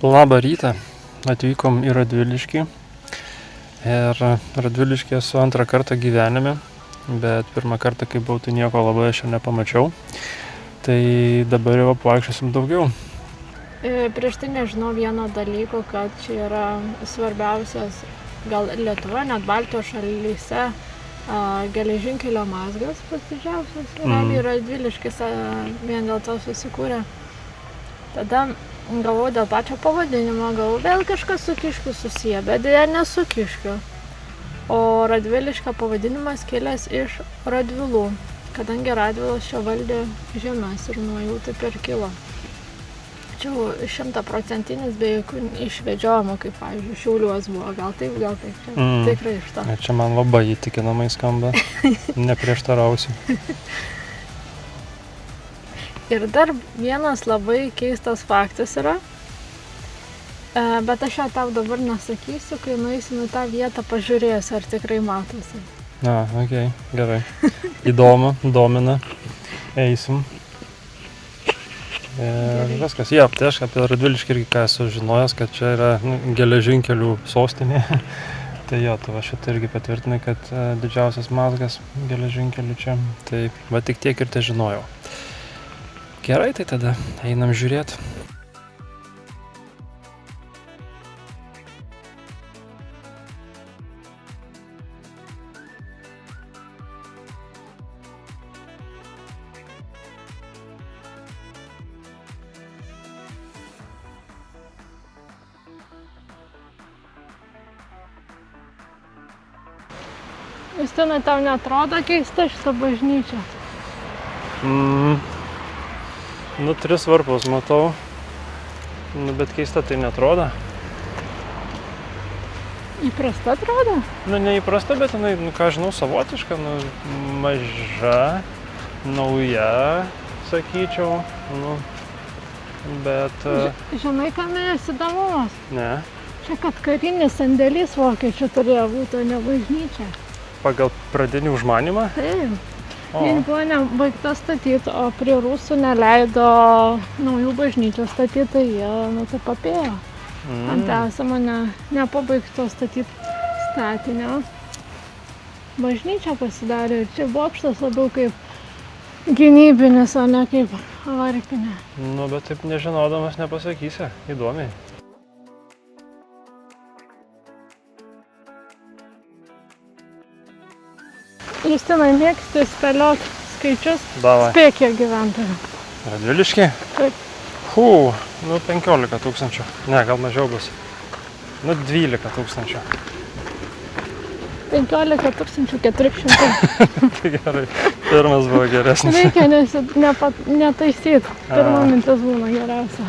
Labą rytą, atvykom į Radviliškį ir Radviliškį esu antrą kartą gyvenime, bet pirmą kartą, kai buvau, tai nieko labai aš nepamačiau, tai dabar jau apvaikščiosim daugiau. Prieš tai nežinau vieno dalyko, kad čia yra svarbiausias, gal Lietuvoje, net Baltijos šalyse, geležinkelio mazgas pats didžiausias. Realiai Radviliškis vien dėl to susikūrė. Tada galvojau dėl pačio pavadinimo, galvojau vėl kažkas su Kiškiu susiję, bet dėja ne su Kiškiu. O Radviliškio pavadinimas kilęs iš Radvilų, kadangi Radvilos čia valdė žemes ir nuo jų taip ir kilo. Čia 100% be jokių išvedžiojimų, kaip, pavyzdžiui, Šiauliuos buvo, gal taip, čia tikrai iš to. Čia man labai įtikinamai skamba, neprieštarausiu. Ir dar vienas labai keistas faktas yra, bet aš jo tau dabar nesakysiu, kai nueisim į tą vietą, pažiūrėsiu, ar tikrai matosi. Okei, gerai. Įdomu, domina, eisim. Ir viskas. Tai aš apie Radviliškį irgi ką esu žinojęs, kad čia yra geležinkelių sostinė. Tai tai va šitą irgi patvirtinai, kad didžiausias mazgas geležinkelių čia. Tai va tik tiek ir tai žinojau. Gerai, tai tada einam žiūrėti. Justinai, tau neatrodo keista šitą bažnyčią? 3 varpus matau, bet keista tai neatrodo. Įprasta atrodo? Neįprasta, bet jinai, ką žinau, savotiška, maža, nauja, sakyčiau, bet... Žinai, kame įdomumas? Ne. Čia, kad karinis sandėlys vokiečių turėjo būti, o ne bažnyčia. Pagal pradinį užmanymą? Taip. Jis buvo nebaigta statyti, o prie rusų neleido naujų bažnyčių statyti, tai jie taip apėjo. Ant esamo nepabaigto statyti statinio. Bažnyčia pasidarė ir čia bokštas labiau kaip gynybinis, o ne kaip varpinė. Bet taip nežinodamas nepasakysi. Įdomiai. Justinai, mėgsti spėliot skaičius? Davai. Spėk, kiek gyventojų. Radviliškį? Taip. 15 tūkstančių. Ne, gal mažiau bus. 12 tūkstančių. 15 400. Tai gerai. Pirmas buvo geresnis. Reikia netaisyti. Pirma mintis būna geriausia.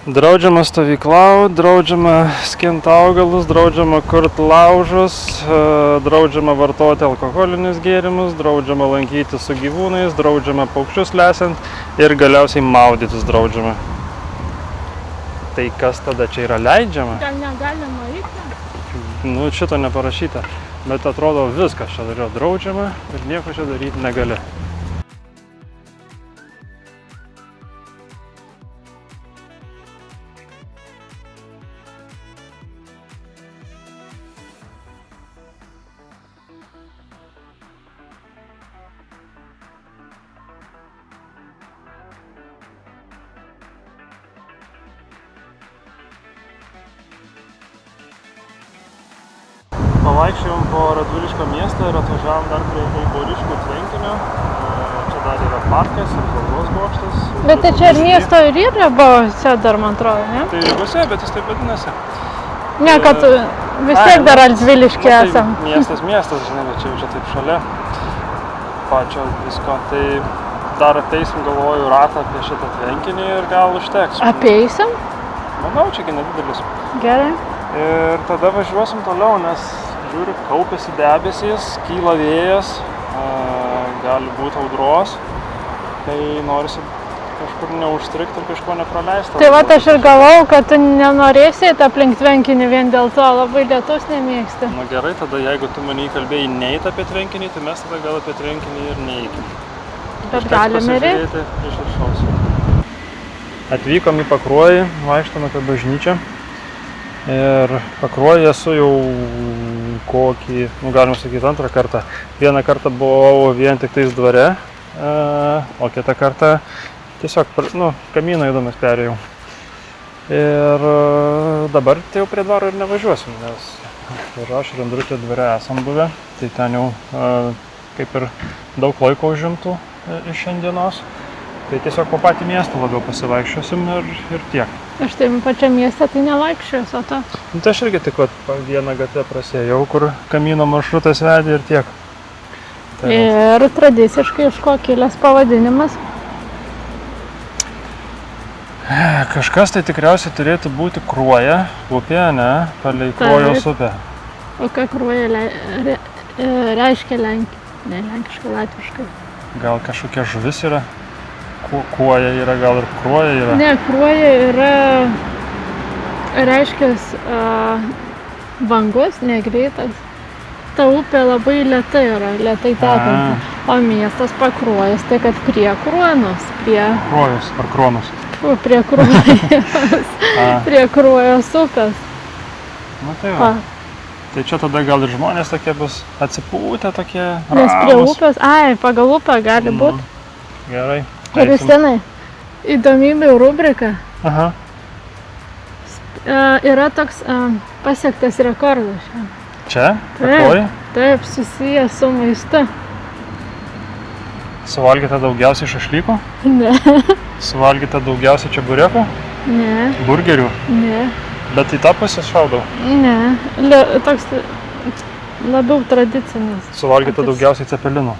Draudžiama stovyklauti, draudžiama skinti augalus, draudžiama kurti laužus, draudžiama vartoti alkoholinius gėrimus, draudžiama lankyti su gyvūnais, draudžiama paukščius lesint ir galiausiai maudytis draudžiama. Tai kas tada čia yra leidžiama? Gal negalima eiti? Šito neparašyta, bet atrodo viskas čia yra draudžiama ir nieko čia daryti negali. Pavaikščiojom po Radviliškio miestą ir atvažiavom dar prie Eiboriškių tvenkinio. Čia dar yra parkas ir kalbos bokštas. Bet tai čia ir miesto ir yra ribose dar, man atrodo, ne? Tai ribose, bet jis taip vadinasi. Ne, kad Vis tiek dar Radvilišky esam. Miestas, žinai, bet čia taip šalia pačio visko. Tai dar apeisim, galvoju, ratą apie šitą tvenkinį ir gal užteks. Apeisim? Manau, čia nedidelis. Gerai. Ir tada važiuosim toliau, nes žiūriu, kaupiasi debesys, kyla vėjas, gali būti audros. Tai norisi kažkur neužstrigti ir kažko nepraleisti. Tai vat aš ir galvojau, kad tu nenorėsi eiti aplink tvenkinį vien dėl to, labai lietus nemėgsti. Na gerai, tada jeigu tu mane įkalbėjai neit apie tvenkinį, tai mes tada gal apie tvenkinį ir neeikim. Bet galime ir eiti. Iš viršaus. Atvykom į Pakruojį, vaikštome apie bažnyčią. Ir Pakruojį esu jau kokį, galima sakyti, antrą kartą. Vieną kartą buvau vien tik tais dvare, o kitą kartą tiesiog, kamino įdomis perėjau. Ir dabar tai jau prie dvaro ir nevažiuosim, nes ir aš ir Andrutė dvare esam buvę. Tai ten jau kaip ir daug laiko užimtų iš šiandienos. Tai tiesiog po patį miestą labiau pasivaikščiosim ir tiek. Aš tai pačiam miestą tai nevaikščiosiu, o to? Tai aš irgi tik vieną gatvę prasėjau, kur kamino maršrutas vedė ir tiek. Tai ir tradiciškai iš ko kilęs pavadinimas? Kažkas tai tikriausiai turėtų būti Kruoja upė, ne? Palei Kruojos upę. O ką Kruoja reiškia lenkiškai, latviškai? Gal kažkokia žuvis yra? Kuoja yra, gal ir Kruoja yra? Ne, Kruoja yra, reiškia vangus, negreitas. Ta upė labai lėtai yra, lėtai tekanti. O miestas Pakruojas, tai kad prie Kruonos, Kruojos ar Kronos? Prie Kruojos, prie Kruojos upės. Na tai va. Tai čia tada gal ir žmonės tokie bus atsipūtę, tokie ramus. Nes prie upės, pagal upę gali būti. Gerai. Kristinai, įdomybių rubrika. Aha. Yra toks pasiektas rekordas šiandien. Čia? Pakruojy? Taip, susijęs su maistu. Suvalgėte daugiausiai šašlykų? Ne. Suvalgėte daugiausiai čeburekų? Ne. Burgerių? Ne. Bet į tą pusę šaudau? Ne. Toks labiau tradicinis. Suvalgėte daugiausiai cepelinų?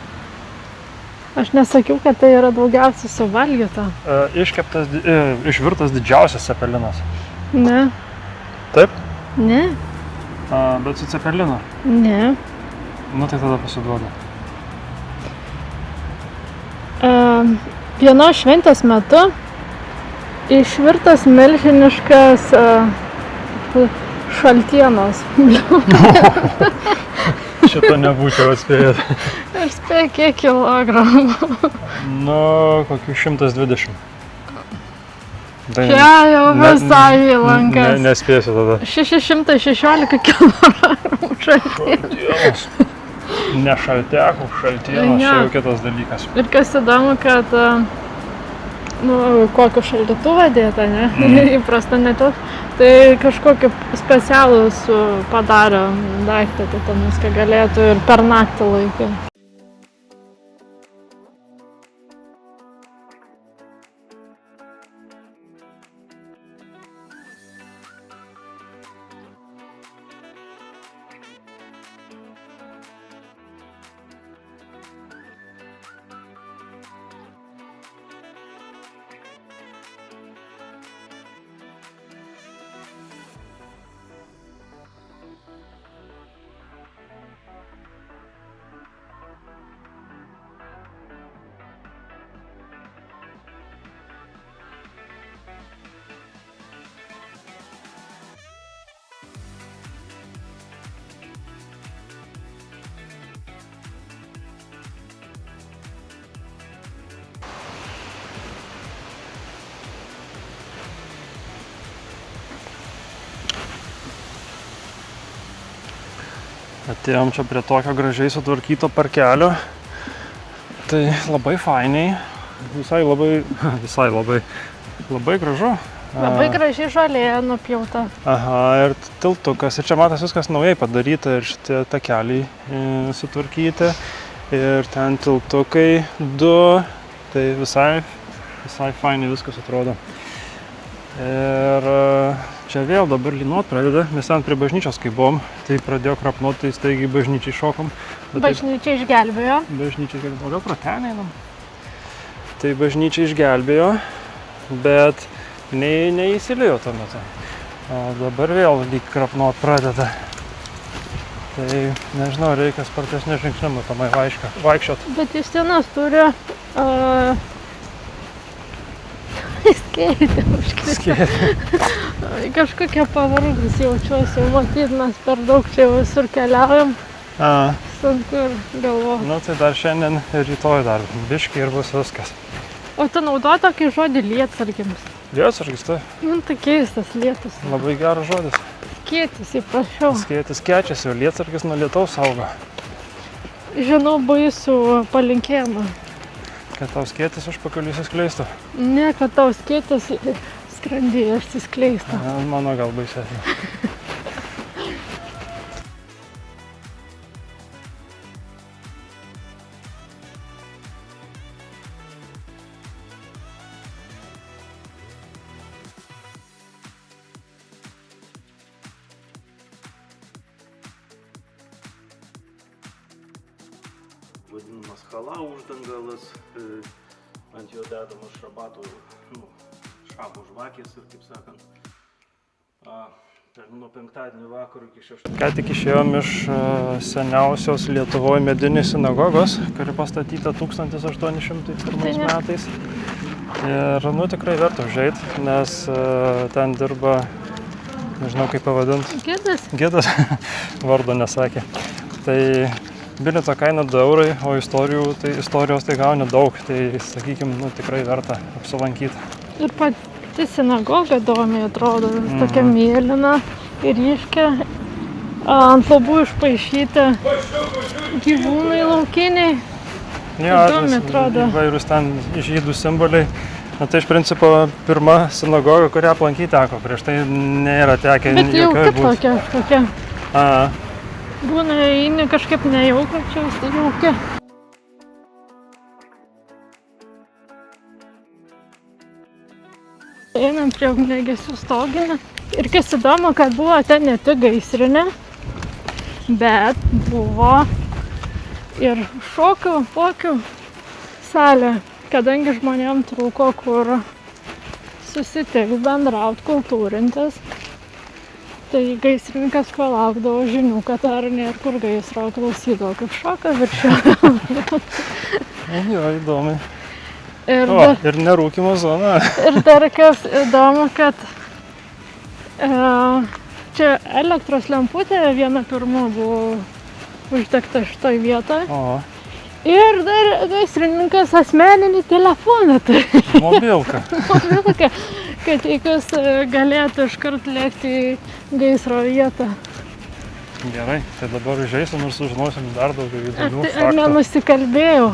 Aš nesakiau, kad tai yra daugiausiai suvalgyta. Išvirtas didžiausias cepelinas. Ne. Taip? Ne. Bet su cepelinu? Ne. Nu tai tada pasiduodu. Vienos šventės metu išvirtas milžiniškas šaltienos. Šito nebūčiau atspėjęs. Aš spėjau kiek kilogramų. Nu, kokių 120. Tai čia jau visai įlankas. Nespėsiu tada. 616 kilogramų šaltienos. Ne šaltekų, šaltienos, čia jau kitas dalykas. Ir kas įdomu, kad kokį šaldytuvą dėta, ne? Įprasta netilp. Tai kažkokį specialų padarė daiktą, tai ten viską galėtų ir per naktį laikyti. Atėjom čia prie tokio gražiai sutvarkyto parkelio. Tai labai fainiai. Visai labai gražu. Labai gražiai žolė nupjauta. Aha, ir tiltukas. Ir čia matas viskas naujai padaryta ir šitie takeliai sutvarkyti. Ir ten tiltukai 2. Tai visai fainiai viskas atrodo. Ir čia vėl dabar lynuot pradeda, mes ten prie bažnyčios kai buvom, tai pradėjo krapnuot, tai staigiai bažnyčiai šokom. Bažnyčia išgelbėjo. Bažnyčia išgelbėjo, gal pro ten einam. Tai bažnyčia išgelbėjo, bet neįsilijo tuo metu. O dabar vėl lyg krapnuot pradeda. Tai nežinau, reikia spartesnio žingsnio matomai vaikščiot. Bet Justinas turi skėtį užkristą. Kažkokia pavargus jaučiuosi, jau matyt, mes per daug čia visur keliaujam. Sunku ir galvoti. Nu tai dar šiandien ir rytoj dar biški ir bus viskas. O tu naudoji tokį žodį lietsargiams? Lietsargis, tai? Nu, tai keistas lietus. Labai geras žodis. Skėtis, įprašiau. Skėtis kečiasi, o lietsargis nuo lietaus saugo. Žinau baisų palinkėjimą. Kad tau skėtis užpakalius įskleistų? Ne, kad tau skėtis skrandyje išsiskleistų. Mano gal baisesnė. Vadinamas chala uždangalas, ant jo dedamas šabatų, šabo žvakės ir taip sakant. Nuo penktadienio vakaro iki 6. Ką tik išėjom iš seniausios Lietuvoje medinės sinagogos, kuri pastatyta 1801 metais. Ir tikrai verta užeit, nes ten dirba, nežinau kaip pavadint. Gidas vardo nesakė. Tai bilieto kaina 2 eurai, o istorijos tai gauni daug, tai sakykime, tikrai verta apsilankyti. Ir pati sinagoga įdomiai atrodo, tokia mėlyna ir ryškia. Ant labų išpaišyti gyvūnai laukiniai. Įdomiai atrodo. Įvairūs ten žydų simboliai. Na tai iš principo pirma sinagoga, kurią aplankyti teko, prieš tai nėra tekę bet jau kitokia kažkokia. Būna eini kažkaip nejauku, čia vis jauki. Einam prie ugniagesių stoginę. Ir kas įdomu, kad buvo ten ne tik gaisrinė, bet buvo ir šokių, pokių salė, kadangi žmonėm trūko kur susitikt, bendraut, kultūrintis. Tai gaisrininkas palaukdavo žinių, kad ar nėra kur gaisro, klausydavo kaip šoka viršio. Jo, įdomi. Ir nerūkymo zona. Ir dar kas įdomu, kad čia elektros lemputė viena pirma buvo uždegta šitoj vietoje. Ir dar gaisrininkas asmeninį telefoną turi. Mobilka. Mobilka, kad jeikas galėtų iškart lėkti į gaisro vietą. Gerai, tai dabar užeisim ir sužinosim dar daugiau įdomių faktų. Ar nenusikalbėjau?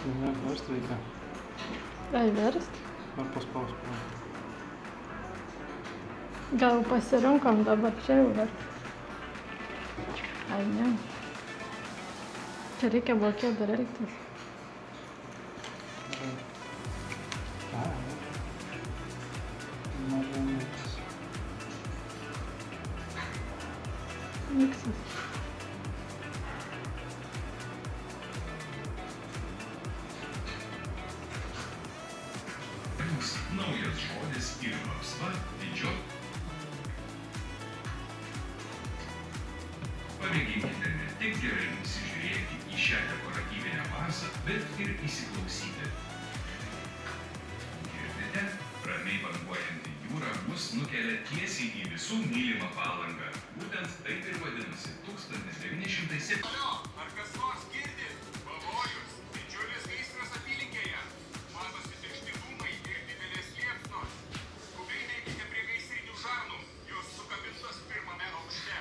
Ne, verst reikia. Ai, verst? Ar paspaust? Gal pasirinkom dabar čia jau verst. Ai, ne. Čia reikia blokėt dar elgtis. Miksas. Naujas žodis ir vapsva didžio. Pamėginkite ne tik gerai įsižiūrėti į šią dekoratyvinę varsą, bet ir įsiklausyti. Girdite, ramiai banguojanti jūra mus nukelia tiesiai į visų mylimą Palangą. Būtent taip ir vadinasi 1907. Ar kas nors girdi? Pavojus. Didžiulis gaisras apylinkėje. Matosi tiršti dūmai ir didelės liepsnos. Skubiai eikite prie gaisrinių žarnų. Jos sukabintos pirmame aukšte.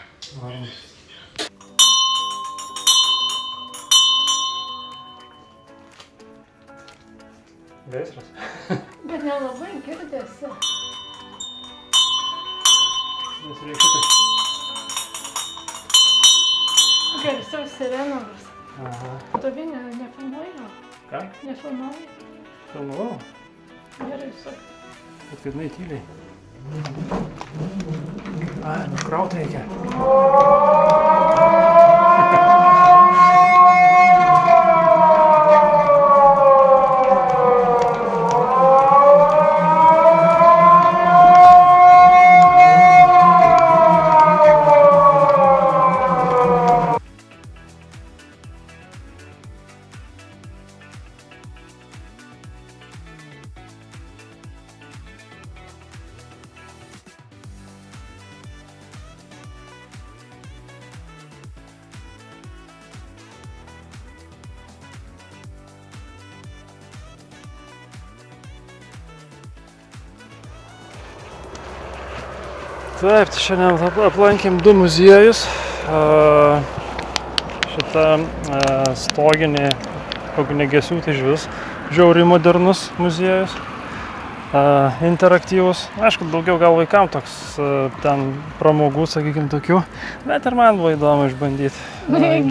Gaisras. Bet nelabai girdėsi. Garsiau sirenos. Aha. Tu nefilmuoji jo? Ką? Nefilmuoji? Filmavau, Gerai, sak. bet kad jinai tyliai. Ai, nukraut reikia. Taip, šiandien aplankėm 2 muziejus. Šita stoginė ugniagesių, tai išvis žiauriai modernus muziejus, interaktyvus. Aišku, daugiau gal vaikam toks ten pramogų, sakykim, tokių, bet ir man buvo įdomu išbandyti.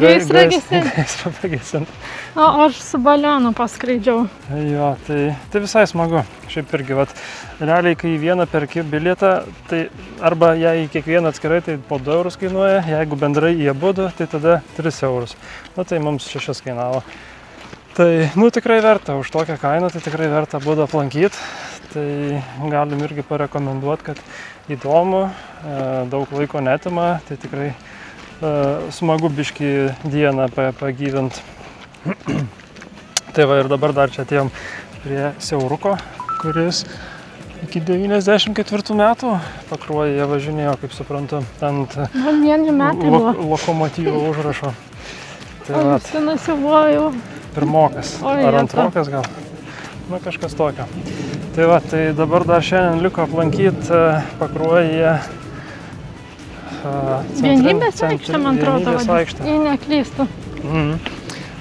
Gaisrą gesint. Gaisrą pagesint. O aš su balionu paskraidžiau. Jo, tai visai smagu. Šiaip irgi, vat, realiai, kai vieną perki bilietą, tai arba jei kiekvieną atskirai, tai po 2 eurus kainuoja, jeigu bendrai į abudu, tai tada 3 eurus. Nu, tai mums 6 kainavo. Tai, tikrai verta, už tokią kainą, tai tikrai verta abudu aplankyti. Tai galim irgi parekomenduoti, kad įdomu, daug laiko netima, tai tikrai smagu biškį dieną pagyvint. Tai va, ir dabar dar čia atėjom prie siauruko, kuris iki 94 metų Pakruojyje važinėjo, kaip suprantu, ant lokomotyvo užrašo. Tai O va, Justinas jau buvo jau. pirmokas, ar antrokas gal, kažkas tokio. Tai va, tai dabar dar šiandien liko aplankyti Pakruojyje Vienybės aikštė, man atrodo, Vienybės aikštė. jei neklystu.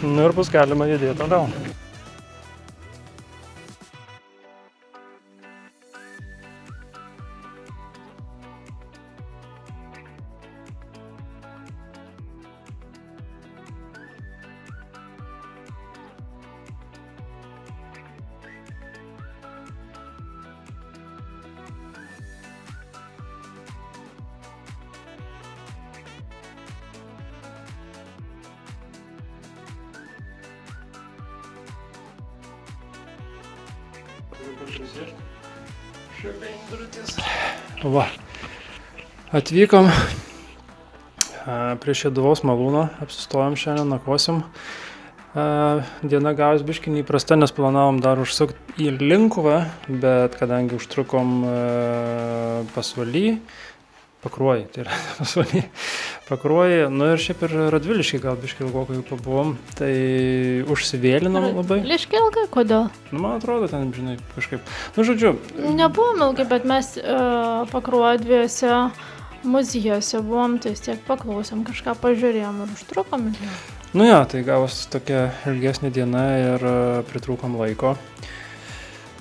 Nu ir bus galima judėti toliau. Va, atvykom prie Šeduvos malūno, apsistojom šiandien, nakvosim. Diena gavus biškį neįprasta, nes planavom dar užsukti į Linkuvą, bet kadangi užtrukom Pasvaly, Pakruojį, tai yra Pasvaly, Pakruojį, nu ir šiaip ir Radviliškį gal biškį ilgokai jau pabuvom, tai užsivėlinom labai. Radviliškį ilgai, kodėl? Nu, man atrodo, ten, žinai, kažkaip, nu, žodžiu. Nebuvom ilgai, bet mes Pakruojo 2 muziejuose buvom, tai vis tiek paklausėm, kažką pažiūrėjom ir užtrukom. Nu jo, tai gavos tokia ilgesnė diena ir pritrūkom laiko.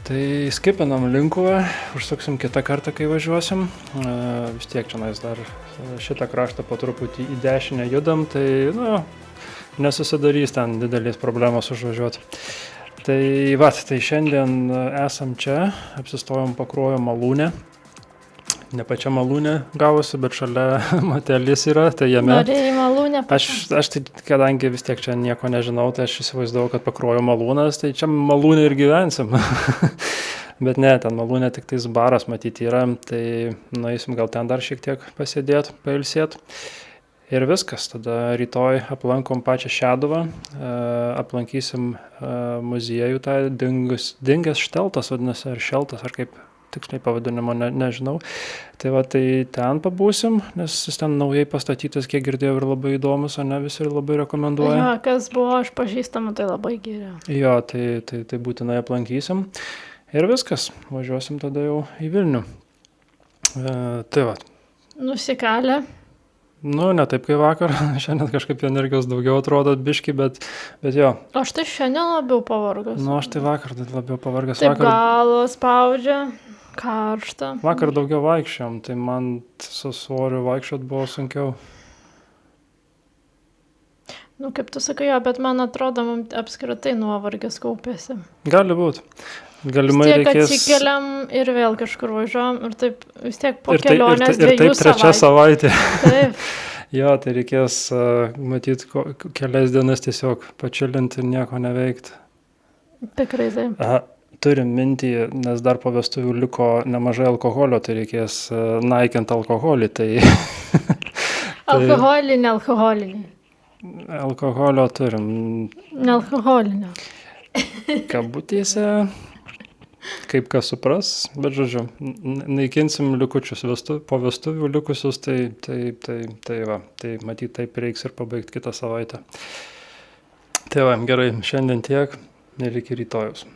Tai skipinam Linkuvą, užsuksim kitą kartą, kai važiuosim. Vis tiek čia dar šitą kraštą po truputį į dešinę judam, tai nesusidarys ten didelės problemos užvažiuoti. Tai va, tai šiandien esam čia, apsistojom Pakruojo malūne. Ne pačia malūnė gavosi, bet šalia motelis yra, tai jame. Norėjai malūnę Aš tai, kadangi vis tiek čia nieko nežinau, tai aš įsivaizdavau, kad Pakruojo malūnas, tai čia malūnė ir gyvensim. Bet ne, ten malūnė tik tais baras matyti yra, tai nueisim gal ten dar šiek tiek pasėdėti, pailsėti. Ir viskas, tada rytoj aplankom pačią Šeduvą, aplankysim muziejų, tą dingęs šteltas vadinasi, ar šeltas, ar kaip tiksliai pavadinimo nežinau. Tai va, tai ten pabūsim, nes jis ten naujai pastatytas, kiek girdėjau, ir labai įdomus, o ne visi ir labai rekomenduoja. Jo, kas buvo iš pažįstamų, tai labai geriau. Jo, tai būtinai aplankysim. Ir viskas, važiuosim tada jau į Vilnių. Tai va. Nusikalę. Nu, ne taip kaip vakar, šiandien kažkaip energijos daugiau atrodo biški, bet jo. Aš tai šiandien labiau pavargus. Nu, aš tai vakar labiau pavargęs. Taip galo spaudžia, karšta. Vakar daugiau vaikščiom, tai man su svoriu vaikščiot buvo sunkiau. Nu, kaip tu sakai, jo, bet man atrodo, mums apskritai nuovargis kaupėsi. Gali būt. Galimai tiek reikės... atsikeliam ir vėl kažkur važiuojam ir taip vis tiek po ir kelionės ir taip trečia savaitė. Taip. Jo, tai reikės matyti kelias dienas tiesiog pačilinti ir nieko neveikti. Tikrai taip. Turim mintį, nes dar po vestuvių liko nemažai alkoholio, tai reikės naikinti alkoholį. Tai... Alkoholinį, alkoholinį. Alkoholio turim. Nealkoholinio. Kabutėse, kaip kas supras, bet žodžiu, naikinsim likučius po vestuvių likusius, tai va, tai matyt taip reiks ir pabaigti kitą savaitę. Tai va, gerai, šiandien tiek ir iki rytojaus.